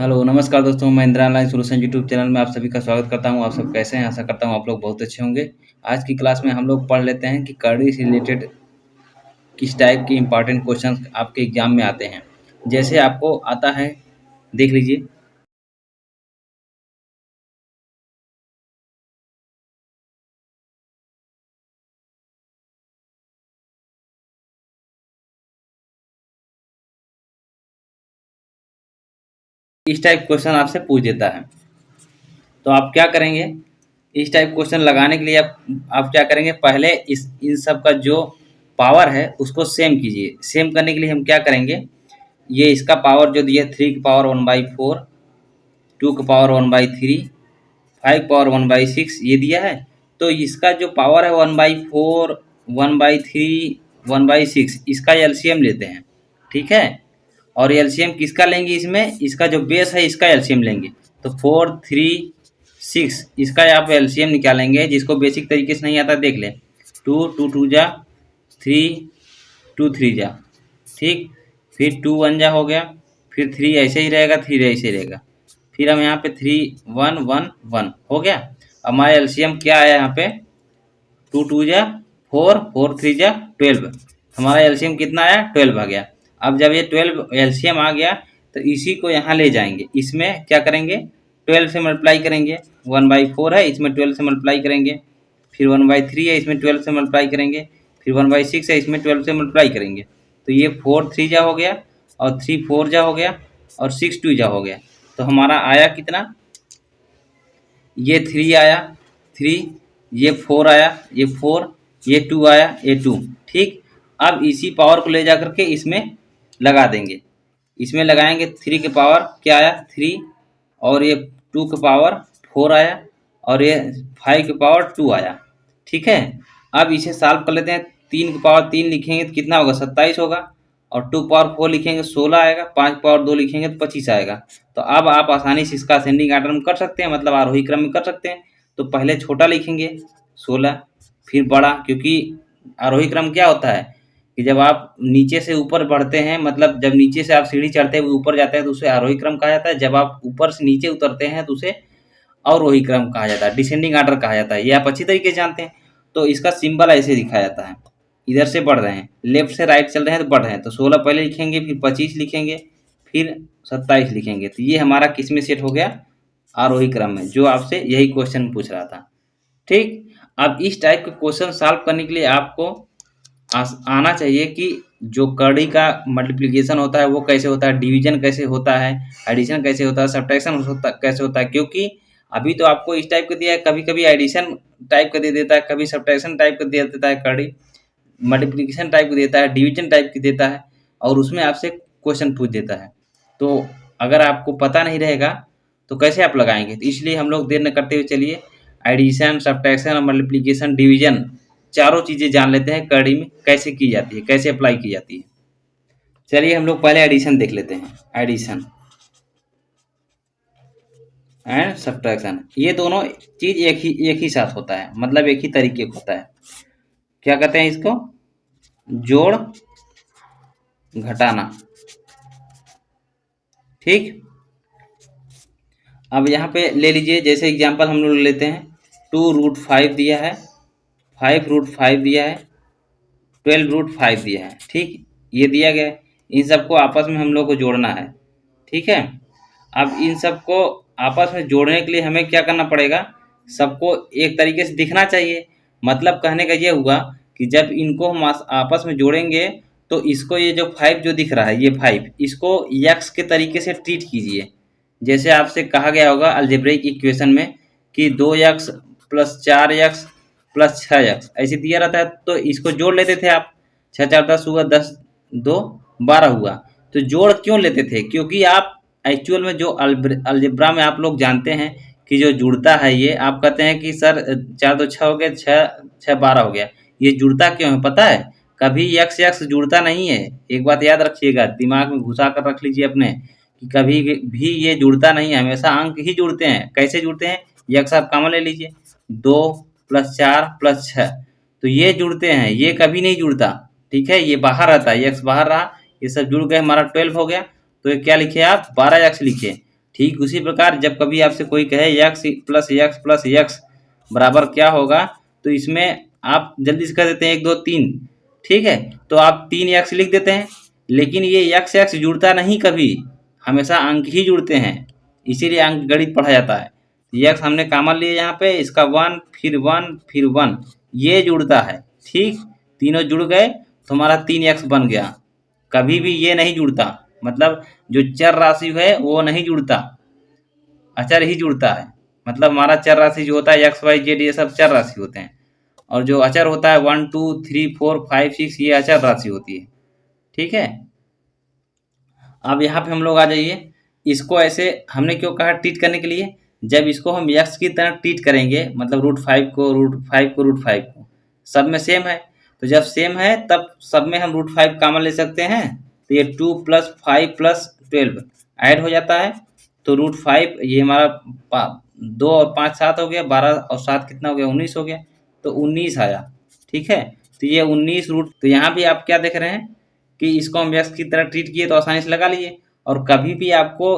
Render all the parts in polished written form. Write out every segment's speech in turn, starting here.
Hello, नमस्कार दोस्तों, मैं Indira online solution YouTube channel में आप सभी का स्वागत करता हूँ। आप सब कैसे हैं? आशा करता हूँ आप लोग बहुत अच्छे होंगे। आज की क्लास में हम लोग पढ़ लेते हैं कि करंट से रिलेटेड किस टाइप के इम्पोर्टेंट क्वेश्चंस आपके एग्जाम में आते हैं। जैसे आपको आता है, देख लीजिए। इस टाइप क्वेश्चन आपसे पूछ देता है, तो आप क्या करेंगे? इस टाइप क्वेश्चन लगाने के लिए आप क्या करेंगे? पहले इस इन सब का जो पावर है उसको सेम कीजिए। सेम करने के लिए हम क्या करेंगे? ये इसका पावर जो दिया 3 की पावर 1/4, 2 की पावर 1/3, 5 पावर 1/6 ये दिया है। तो इसका जो पावर है 1/4, 1/3, 1/6 इसका एलसीएम लेते हैं। ठीक है, और एलसीएम किसका लेंगे? इसमें इसका जो बेस है इसका एलसीएम लेंगे। तो 4, 3, 6 इसका आप एलसीएम निकालेंगे। जिसको बेसिक तरीके से नहीं आता देख ले। 2 2 2 जा, 3 2 3 जा, ठीक। फिर 2 1 जा हो गया, फिर 3 ऐसे ही रहेगा, 3 ऐसे ही रहेगा। फिर हम यहाँ पे 3 1 1 1 हो गया। हमारा एलसीएम क्या आया यहाँ पे? 2 2 जा 4, 4 3 जा 12। हमारा एलसीएम कितना आया? 12 आ गया। अब जब ये 12 एलसीएम आ गया तो इसी को यहाँ ले जाएंगे। इसमें क्या करेंगे? 12 से मल्टीप्लाई करेंगे। 1/4 है, इसमें 12 से मल्टीप्लाई करेंगे। फिर 1/3 है, इसमें 12 से मल्टीप्लाई करेंगे। फिर 1/6 है, इसमें 12 से मल्टीप्लाई करेंगे। तो ये 4 3 जा हो गया, और 3 4 जा हो गया, और 6 2 जा हो गया। तो हमारा आया कितना? ये 3 आया, 3, ये 4 आया, ये 4, ये 2 आया, ये 2। ठीक। अब इसी पावर को ले जा करके इसमें लगा देंगे। इसमें लगाएंगे। 3 के पावर क्या आया? 3, और ये 2 के पावर 4 आया, और ये 5 के पावर 2 आया। ठीक है। अब इसे सॉल्व कर लेते हैं। 3 के पावर 3 लिखेंगे तो कितना होगा? 27 होगा। और 2 पावर 4 लिखेंगे 16 आएगा। 5 पावर 2 लिखेंगे तो 25 आएगा। तो अब आप आसानी से इसका असेंडिंग आर्डर में कर सकते हैं, मतलब आरोही क्रम में कर सकते हैं। तो पहले छोटा लिखेंगे 16, फिर बड़ा, क्योंकि आरोही क्रम क्या होता है कि जब आप नीचे से ऊपर बढ़ते हैं, मतलब जब नीचे से आप सीढ़ी चढ़ते हैं ऊपर जाते हैं तो उसे आरोही क्रम कहा जाता है। जब आप ऊपर से नीचे उतरते हैं तो उसे अवरोही क्रम कहा जाता है, डिसेंडिंग आर्डर कहा जाता है। ये आप अच्छी तरीके से जानते हैं। तो इसका सिंबल ऐसे दिखाया जाता है। इधर से बढ़ रहे हैं, लेफ्ट से राइट चल रहे हैं तो बढ़ रहे हैं। तो 16 पहले लिखेंगे, फिर 25 लिखेंगे, फिर 27 लिखेंगे। तो ये हमारा किस में सेट हो गया? आरोही क्रम में, जो आपसे यही क्वेश्चन पूछ रहा था। ठीक। अब इस टाइप के क्वेश्चन सॉल्व करने के लिए आपको आना चाहिए कि जो कड़ी का मल्टीप्लिकेशन होता है वो कैसे होता है, डिवीजन कैसे होता है, एडिशन कैसे होता है, सब्ट्रैक्शन कैसे होता है। क्योंकि अभी तो आपको इस टाइप का दिया है, कभी कभी एडिशन टाइप का दे देता है, कभी सब्ट्रैक्शन टाइप का दे देता है, कड़ी मल्टीप्लिकेशन टाइप का देता है, डिवीजन टाइप की देता है, और उसमें आपसे क्वेश्चन पूछ देता है। तो अगर आपको पता नहीं रहेगा तो कैसे आप लगाएंगे? तो इसलिए हम लोग देर न करते हुए चलिए एडिशन, सब्ट्रैक्शन और मल्टीप्लिकेशन, डिवीजन चारों चीज़ें जान लेते हैं कड़ी में कैसे की जाती है, कैसे अप्लाई की जाती है। चलिए हम लोग पहले एडिशन देख लेते हैं। एडिशन एंड सब्ट्रैक्शन, ये दोनों चीज़ एक ही साथ होता है, मतलब एक ही तरीके का होता है। क्या कहते हैं इसको? जोड़ घटाना। ठीक। अब यहाँ पे ले लीजिए, जैसे एग्जांपल हम लोग लेते हैं। 2√5 दिया है, 5√5 दिया है, 12√5 दिया है। ठीक। ये दिया गया है। इन सबको आपस में हम लोग को जोड़ना है। ठीक है। अब इन सबको आपस में जोड़ने के लिए हमें क्या करना पड़ेगा? सबको एक तरीके से दिखना चाहिए। मतलब कहने का ये हुआ कि जब इनको हम आपस में जोड़ेंगे तो इसको, ये जो 5 जो दिख रहा है, ये 5 इसको यक्स के तरीके से ट्रीट कीजिए। जैसे आपसे कहा गया होगा अलजेब्रिक इक्वेशन में कि 2x + 4x + 6x ऐसे दिया रहता है, तो इसको जोड़ लेते थे आप। 6 4 10 हुआ, 10 2 12 हुआ। तो जोड़ क्यों लेते थे? क्योंकि आप एक्चुअल में जो अलजेब्रा में आप लोग जानते हैं कि जो जुड़ता है, ये आप कहते हैं कि सर 4 2 6 हो गया, 6 6 12 हो गया। ये जुड़ता क्यों है पता है? कभी यक्स यक्स जुड़ता नहीं है। एक बात याद रखिएगा, दिमाग में घुसा कर रख लीजिए अपने, कि कभी भी ये जुड़ता नहीं है, हमेशा अंक ही जुड़ते हैं। कैसे जुड़ते हैं? यक्स आप कॉमन ले लीजिए, 2 + 4 + 6, तो ये जुड़ते हैं, ये कभी नहीं जुड़ता। ठीक है, ये बाहर रहता है, यक्स बाहर रहा, ये सब जुड़ गए, हमारा 12 हो गया। तो ये क्या लिखे आप? 12 यक्स लिखे। ठीक उसी प्रकार जब कभी आपसे कोई कहे x plus x plus x बराबर क्या होगा, तो इसमें आप जल्दी से कर देते हैं 1 2 3, ठीक है, तो आप 3 यक्स लिख देते हैं, लेकिन ये यक्स यक्स जुड़ता नहीं कभी, हमेशा अंक ही जुड़ते हैं, इसीलिए अंक गणित पढ़ा जाता है। यक्स हमने कॉमन लिए यहाँ पे, इसका 1 फिर 1 फिर 1 ये जुड़ता है, ठीक, तीनों जुड़ गए तो हमारा 3 यक्स बन गया। कभी भी ये नहीं जुड़ता, मतलब जो चर राशि है वो नहीं जुड़ता, अचर ही जुड़ता है। मतलब हमारा चर राशि जो होता है एक्स वाई जेड ये सब चर राशि होते हैं, और जो अचर होता है 1 2 3 4 5 6 ये अचर राशि होती है, ठीक है। अब यहाँ पे हम लोग आ जाइए, इसको ऐसे हमने क्यों कहा ट्रीट करने के लिए, जब इसको हम यक्स की तरह ट्रीट करेंगे, मतलब √5 को √5 को सब में सेम है, तो जब सेम है तब सब में हम √5 कॉमन ले सकते हैं, तो ये 2 + 5 + 12 ऐड हो जाता है, तो √5 ये हमारा 2 और 5 7 हो गया, 12 और 7 कितना हो गया 19 हो गया, तो 19 आया, ठीक है। तो ये 19 रूट, तो यहाँ भी आप क्या देख रहे हैं कि इसको हम यक्स की तरह ट्रीट किए तो आसानी से लगा लिए, और कभी भी आपको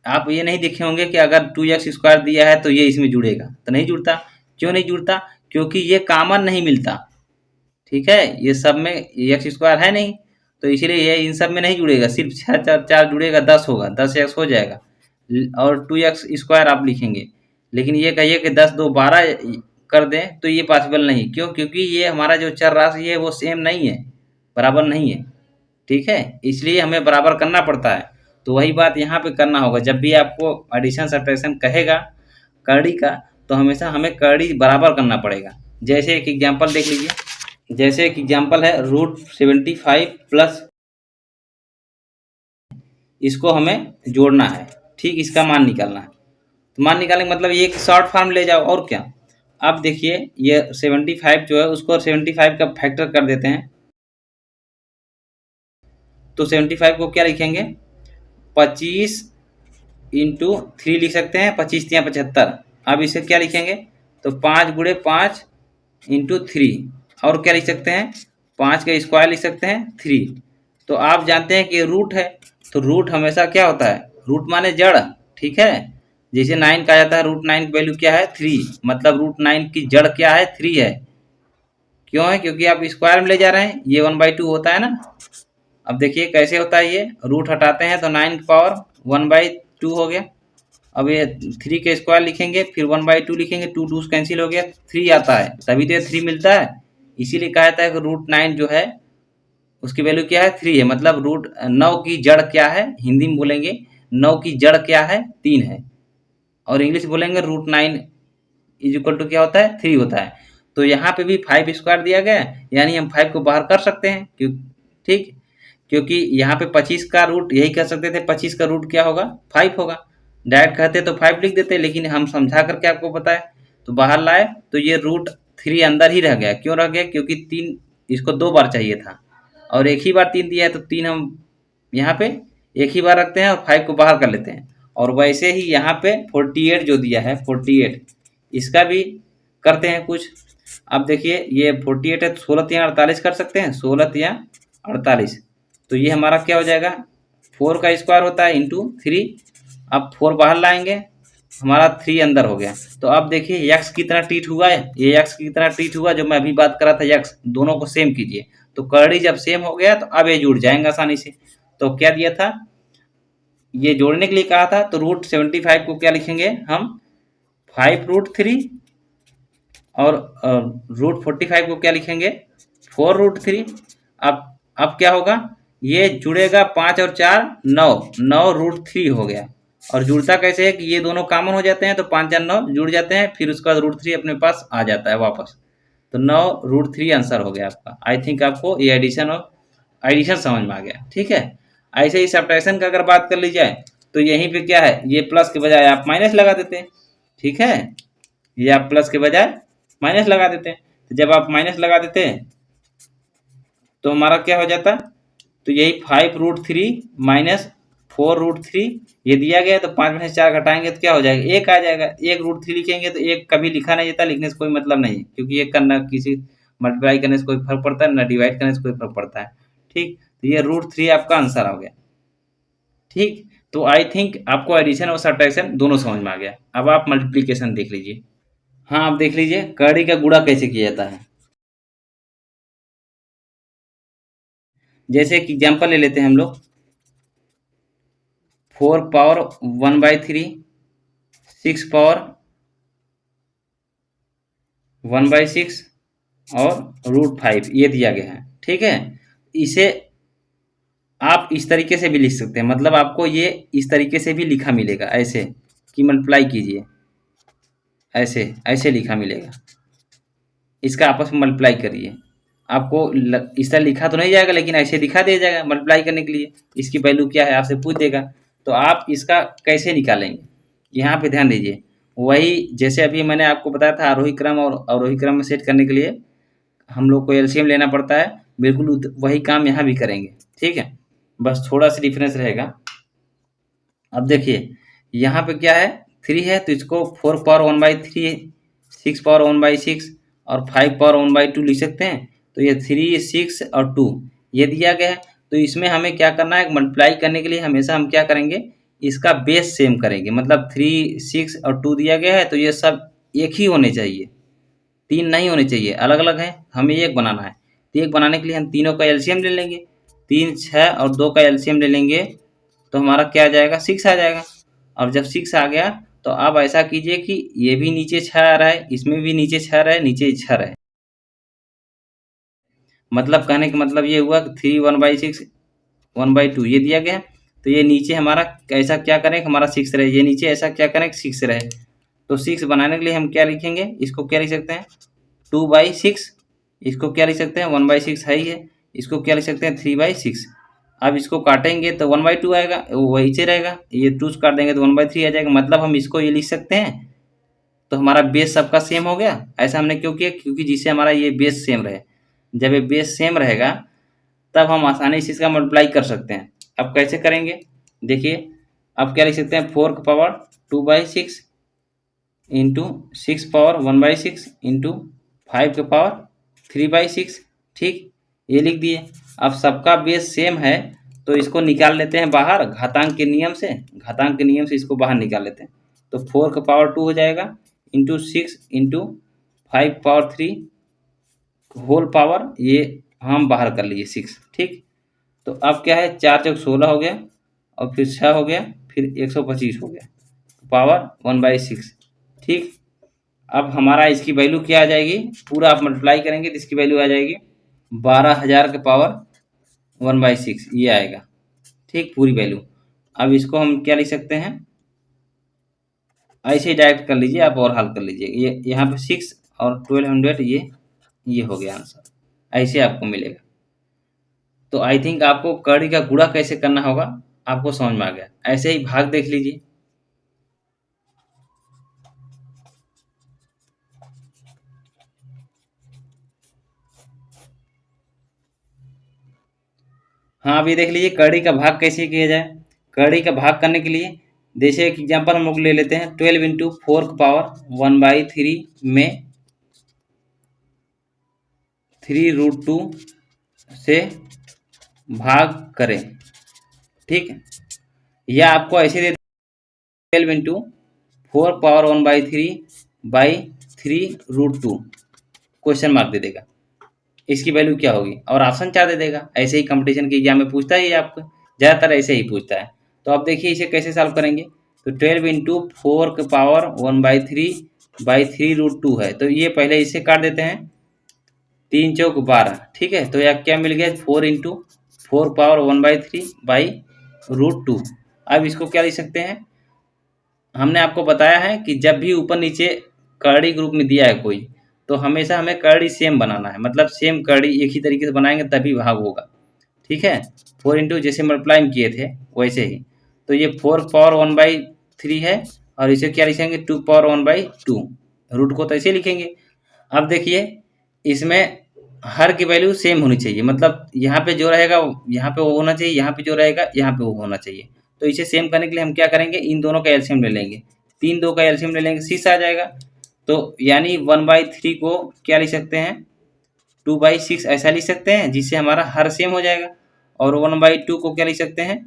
आप ये नहीं देखे होंगे कि अगर 2x² दिया है तो ये इसमें जुड़ेगा, तो नहीं जुड़ता। क्यों नहीं जुड़ता? क्योंकि ये कॉमन नहीं मिलता, ठीक है, ये सब में x² है नहीं, तो इसीलिए ये इन सब में नहीं जुड़ेगा, सिर्फ 4 जुड़ेगा, 10 होगा, 10x हो जाएगा, और 2x² आप लिखेंगे, लेकिन ये कहिए कि 10 2 12 कर दें तो ये पॉसिबल नहीं। क्यों? क्योंकि ये हमारा जो चर राशि है वो सेम नहीं है, बराबर नहीं है, ठीक है, इसलिए हमें बराबर करना पड़ता है। तो वही बात यहाँ पे करना होगा, जब भी आपको एडिशन सब्ट्रैक्शन कहेगा करड़ी का, तो हमेशा हमें करड़ी बराबर करना पड़ेगा। जैसे एक एग्जांपल देख लीजिए, जैसे एक एग्जांपल है √75 प्लस, इसको हमें जोड़ना है, ठीक, इसका मान निकालना है, तो मान निकालने का मतलब ये एक शॉर्ट फॉर्म ले जाओ और क्या। अब देखिए ये 75 जो है उसको 75 का फैक्टर कर देते हैं, तो 75 को क्या लिखेंगे 25 × 3 लिख सकते हैं, 25 × 75। अब इसे क्या लिखेंगे, तो 5 × 5 × 3, और क्या लिख सकते हैं 5 का स्क्वायर लिख सकते हैं 3। तो आप जानते हैं कि रूट है, तो रूट हमेशा क्या होता है, रूट माने जड़, ठीक है, जैसे 9 कहा जाता है, √9 की वैल्यू क्या है 3, मतलब √9 की जड़ क्या है 3 है। क्यों है? क्योंकि आप स्क्वायर में ले जा रहे हैं, ये 1/2 होता है ना। अब देखिए कैसे होता है, ये रूट हटाते हैं तो 9 की पावर 1/2 हो गया। अब ये 3 के स्क्वायर लिखेंगे, फिर 1/2 लिखेंगे, 2 2 कैंसिल हो गया, 3 आता है, तभी तो ये 3 मिलता है। इसीलिए कहा जाता है कि √9 जो है उसकी वैल्यू क्या है 3 है, मतलब √9 की जड़ क्या है, हिंदी में बोलेंगे 9 की जड़ क्या है 3 है, और इंग्लिश बोलेंगे √9 = क्या होता है 3 होता है। तो यहाँ पे भी 5² दिया गया है, यानी हम 5 को बाहर कर सकते हैं, क्यों, ठीक, क्योंकि यहाँ पे 25 का रूट यही कर सकते थे, 25 का रूट क्या होगा 5 होगा, डायरेक्ट कहते तो 5 लिख देते, लेकिन हम समझा करके आपको बताए तो बाहर लाए, तो ये √3 अंदर ही रह गया। क्यों रह गया? क्योंकि 3 इसको 2 बार चाहिए था, और एक ही बार 3 दिया है, तो 3 हम यहाँ पे एक ही बार रखते हैं और 5 को बाहर कर लेते हैं। और वैसे ही यहाँ पे 48 जो दिया है 48, इसका भी करते हैं कुछ। अब देखिए ये 48 है, 16 या 48 कर सकते हैं, 16 या 48, तो ये हमारा क्या हो जाएगा 4 का स्क्वायर होता है × 3। अब 4 बाहर लाएंगे, हमारा 3 अंदर हो गया। तो अब देखिए यक्स की तरह ट्रीट हुआ है, ये यक्स की तरह ट्रीट हुआ, जो मैं अभी बात कर रहा था यक्स, दोनों को सेम कीजिए, तो करड़ी जब सेम हो गया तो अब ये जुड़ जाएंगे आसानी से। तो क्या दिया था, ये जोड़ने के लिए कहा था, तो √75 को क्या लिखेंगे हम 5√3, और √45 को क्या लिखेंगे 4√3। अब क्या होगा, ये जुड़ेगा 5 और 4 9 9√3 हो गया। और जुड़ता कैसे है कि ये दोनों कॉमन हो जाते हैं, तो 5 और 9 जुड़ जाते हैं, फिर उसका √3 अपने पास आ जाता है वापस, तो 9√3 आंसर हो गया आपका। आई थिंक आपको ये एडिशन समझ में आ गया, ठीक है। ऐसे ही सब्ट्रैक्शन का अगर बात कर ली जाए, तो यहीं पे क्या है, ये प्लस के बजाय आप माइनस लगा देते हैं, ठीक है, ये आप प्लस के बजाय माइनस लगा देते हैं। तो जब आप माइनस लगा देते हैं तो हमारा क्या हो जाता, तो यही 5√3 माइनस 4√3 ये दिया गया, तो 5 में से 4 घटाएंगे तो क्या हो जाएगा 1 आ जाएगा। 1√3 लिखेंगे तो 1 कभी लिखा नहीं जाता, लिखने से कोई मतलब नहीं है, क्योंकि 1 का ना किसी मल्टीप्लाई करने से कोई फर्क पड़ता है, ना डिवाइड करने से कोई फर्क पड़ता है, ठीक। तो ये √3 आपका आंसर हो गया, ठीक। तो आई थिंक आपको एडिशन और सब्ट्रैक्शन दोनों समझ में आ गया। अब आप मल्टीप्लिकेशन देख लीजिए। हाँ, आप देख लीजिए कड़ी का गुणा कैसे किया जाता है। जैसे कि एग्जाम्पल ले लेते हैं हम लोग, 4 पावर 1/3, 6 पावर 1/6 और √5 ये दिया गया है। ठीक है, इसे आप इस तरीके से भी लिख सकते हैं, मतलब आपको ये इस तरीके से भी लिखा मिलेगा, ऐसे कि मल्टीप्लाई कीजिए, ऐसे ऐसे लिखा मिलेगा, इसका आपस में मल्टीप्लाई करिए। आपको इस तरह लिखा तो नहीं जाएगा, लेकिन ऐसे दिखा दिया जाएगा मल्टीप्लाई करने के लिए। इसकी वैल्यू क्या है आपसे पूछ देगा, तो आप इसका कैसे निकालेंगे, यहाँ पे ध्यान दीजिए। वही जैसे अभी मैंने आपको बताया था, आरोही क्रम और अवरोही क्रम में सेट करने के लिए हम लोग को एलसीएम लेना पड़ता है, बिल्कुल वही काम यहाँ भी करेंगे। ठीक है, बस थोड़ा सा डिफरेंस रहेगा। अब देखिए यहाँ पे क्या है, 3 है तो इसको 4 पावर 1/3, 6 पावर 1/6 और 5 पावर 1/2 लिख सकते हैं। तो ये 3, 6 और 2 ये दिया गया है। तो इसमें हमें क्या करना है, मल्टीप्लाई करने के लिए हमेशा हम क्या करेंगे, इसका बेस सेम करेंगे। मतलब 3, 6 और 2 दिया गया है तो ये सब एक ही होने चाहिए, 3 नहीं होने चाहिए, अलग अलग है, हमें एक बनाना है। तो एक बनाने के लिए हम तीनों का एलसीएम ले लेंगे, 3, 6 और 2 का एलसीएम ले लेंगे, तो हमारा क्या आ जाएगा, 6 आ जाएगा। और जब 6 आ गया तो आप ऐसा कीजिए कि ये भी नीचे 6 आ रहा है, इसमें भी नीचे 6 रहे, नीचे 6 रहे। मतलब कहने का मतलब ये हुआ कि 3 1/6 1/2 ये दिया गया है, तो ये नीचे हमारा ऐसा क्या करें, हमारा 6 रहे, ये नीचे ऐसा क्या करें 6 रहे। तो 6 बनाने के लिए हम क्या लिखेंगे, इसको क्या लिख सकते हैं 2/6, इसको क्या लिख सकते हैं 1/6 है ही है, इसको क्या लिख सकते हैं 3/6। अब इसको काटेंगे तो 1/2 आएगा, वो वही से रहेगा, ये 2 काट देंगे तो 1/3 आ जाएगा। मतलब हम इसको ये लिख सकते हैं, तो हमारा बेस सबका सेम हो गया। ऐसा हमने क्यों किया, क्योंकि जिससे हमारा ये बेस सेम रहे। जब ये बेस सेम रहेगा तब हम आसानी से इसका मल्टीप्लाई कर सकते हैं। अब कैसे करेंगे देखिए, अब क्या लिख सकते हैं 4 का पावर 2/6 इंटू 6 पावर 1/6 इंटू 5 का पावर 3/6। ठीक, ये लिख दिए। अब सबका बेस सेम है तो इसको निकाल लेते हैं बाहर घातांक के नियम से, घातांक के नियम से इसको बाहर निकाल लेते हैं। तो 4 का पावर 2 हो जाएगा into 6 into 5 power 3 whole power, ये हम बाहर कर लीजिए 6। ठीक, तो अब क्या है 4 चौक 16 हो गया और फिर 6 हो गया, फिर 125 हो गया, पावर 1/6। ठीक, अब हमारा इसकी वैल्यू क्या आ जाएगी, पूरा आप मल्टीप्लाई करेंगे तो इसकी वैल्यू आ जाएगी 12,000 के पावर 1/6 ये आएगा। ठीक, पूरी वैल्यू। अब इसको हम क्या लिख सकते हैं, ऐसे ही डायरेक्ट कर लीजिए आप और हल कर लीजिए। ये यहाँ पे 6 और 1200 ये हो गया आंसर, ऐसे आपको मिलेगा। तो आई थिंक आपको कड़ी का गुणा कैसे करना होगा आपको समझ में आ गया। ऐसे ही भाग देख लीजिए। हाँ, अभी देख लीजिए कड़ी का भाग कैसे किया जाए। कड़ी का भाग करने के लिए जैसे एक एग्जांपल हम लोग ले लेते हैं, 12 इंटू 4 का पावर 1/3 में 3√2 से भाग करें। ठीक है, या आपको ऐसे दे 12 into 4 power 1/3 by 3√2 question mark दे देगा, इसकी वैल्यू क्या होगी, और ऑप्शन 4 दे देगा। ऐसे ही कंपटीशन के एग्जाम में पूछता है, आपको ज़्यादातर ऐसे ही पूछता है। तो आप देखिए इसे कैसे सॉल्व करेंगे। तो 12 इंटू 4 के पावर 1/3 बाई 3√2 है, तो ये पहले इसे काट देते हैं, 3 चौक 12। ठीक है, तो यह क्या मिल गया 4 इंटू 4 पावर 1/3 बाई √2। अब इसको क्या लिख सकते हैं, हमने आपको बताया है कि जब भी ऊपर नीचे कर्ली ग्रुप में दिया है कोई, तो हमेशा हमें कर्ली सेम बनाना है, मतलब सेम कर्ली एक ही तरीके से बनाएंगे तभी भाग होगा। ठीक है, 4 इंटू जैसे मल्टीप्लाई किए थे वैसे ही। तो ये 4 पावर 1/3 है और इसे क्या लिखेंगे 2 पावर 1/2, रूट को तो ऐसे लिखेंगे। अब देखिए इसमें हर की वैल्यू सेम होनी चाहिए, मतलब यहाँ पे जो रहेगा यहाँ पे वो होना चाहिए, यहाँ पे जो रहेगा यहाँ पे वो होना चाहिए। तो इसे सेम करने के लिए हम क्या करेंगे, इन दोनों का एलसीएम ले लेंगे, 3 2 का एलसीएम ले लेंगे, 6 आ जाएगा। तो यानी 1/3 को क्या लिख सकते हैं 2/6 ऐसा लिख सकते हैं, जिससे हमारा हर सेम हो जाएगा। और 1/2 को क्या लिख सकते हैं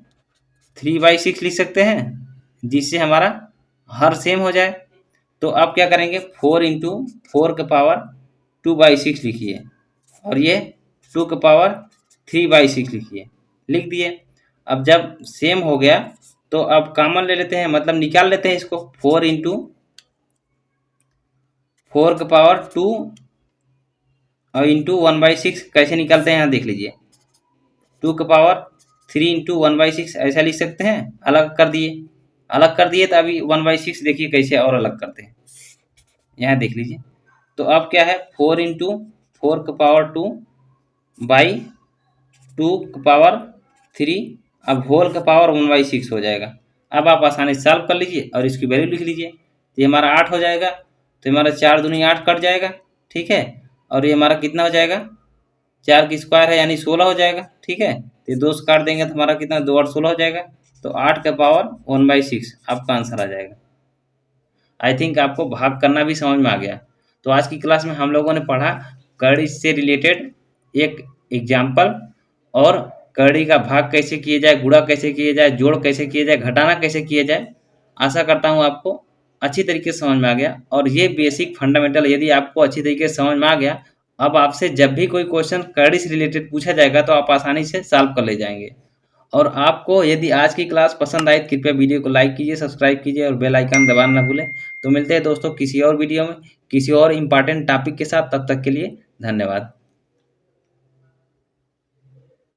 3/6 लिख सकते हैं, जिससे हमारा हर सेम हो जाए। तो आप क्या करेंगे, 4 × 4 2/6 लिखिए और ये 2 × 3/6 लिखिए, लिख दिए। अब जब सेम हो गया तो अब कॉमन ले लेते हैं, मतलब निकाल लेते हैं इसको। 4 × 4 2 और इंटू 1/6 कैसे निकालते हैं यहाँ देख लीजिए। 2 × 3 × 1/6 ऐसा लिख सकते हैं, अलग कर दिए। अलग कर दिए तो अभी 1/6 देखिए कैसे और अलग करते हैं, यहाँ देख लीजिए। तो अब क्या है, 4 × 4 2/2 × 3 अब होल का पावर 1/6 हो जाएगा। अब आप आसानी से सॉल्व कर लीजिए और इसकी वैल्यू लिख लीजिए। तो ये हमारा 8 हो जाएगा, तो हमारा 4 दूनी 8 कट जाएगा, ठीक है। और ये हमारा कितना हो जाएगा, 4 की स्क्वायर है यानी 16 हो जाएगा, ठीक है। तो ये 2 से काट देंगे तो हमारा कितना, 2 और 16 हो जाएगा। तो 8 का पावर 1/6 आपका आंसर आ जाएगा। आई थिंक आपको भाग करना भी समझ में आ गया। तो आज की क्लास में हम लोगों ने पढ़ा करड़ी से रिलेटेड एक एग्जाम्पल, और करड़ी का भाग कैसे किया जाए, गुणा कैसे किया जाए, जोड़ कैसे किया जाए, घटाना कैसे किया जाए। आशा करता हूँ आपको अच्छी तरीके से समझ में आ गया। और ये बेसिक फंडामेंटल यदि आपको अच्छी तरीके से समझ में आ गया, अब आपसे जब भी कोई क्वेश्चन करड़ी से रिलेटेड पूछा जाएगा तो आप आसानी से सॉल्व कर ले जाएंगे। और आपको यदि आज की क्लास पसंद आए कृपया वीडियो को लाइक कीजिए, सब्सक्राइब कीजिए और बेल आइकन दबाना ना भूलें। तो मिलते हैं दोस्तों किसी और वीडियो में किसी और इम्पॉर्टेंट टॉपिक के साथ, तब तक के लिए धन्यवाद।